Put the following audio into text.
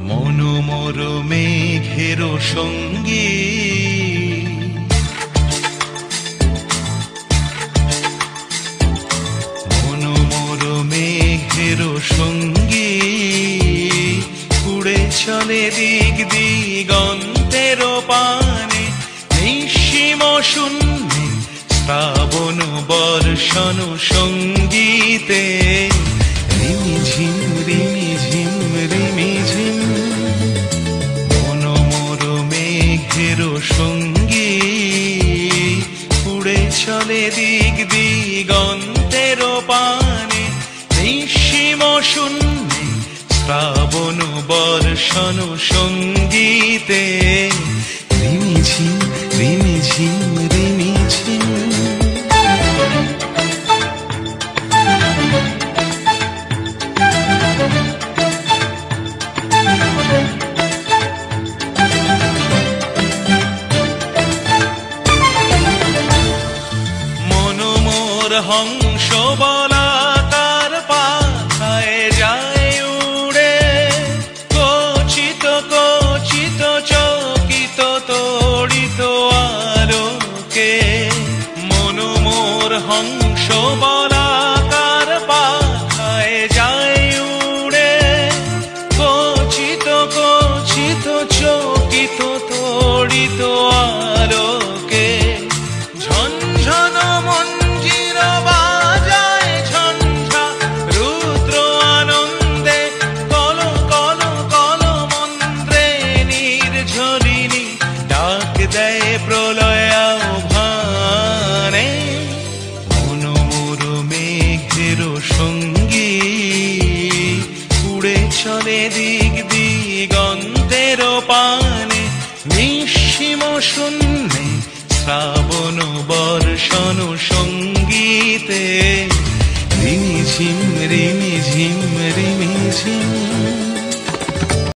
মনোমর মেঘের সঙ্গী মনোমর মেঘের সঙ্গী উড়ে চলে দিক দিগন্তের পানে নিঃসীম শূন্যে শ্রাবণ বর্ষণ সঙ্গীতে রিমিঝিম রিমিঝিম রিমিঝিম মনোমর মেঘের সঙ্গী উড়ে চলে দিক দিগন্তের পানে নিঃসীম শূন্যে শ্রাবণ বর্ষণ সঙ্গীতে রিমিঝিম রিমিঝিম রিমিঝিম হংস বলাকার পাখায় যায় উড়ে কচিত কচিত চকিত তড়িত আলোকে মনোমর হংস বলাকার পাখায় যায় উড়ে কচিত কচিত চকিত তড়িত আলোকে ঝনঝন প্রলয় আহ্বানে মনোমর মেঘের সঙ্গী উড়ে চলে দিক দিগন্তের পানে নিঃসীম শূন্যে শ্রাবণ বর্ষণ সঙ্গীতে রিমিঝিম রিমিঝিম রিমিঝিম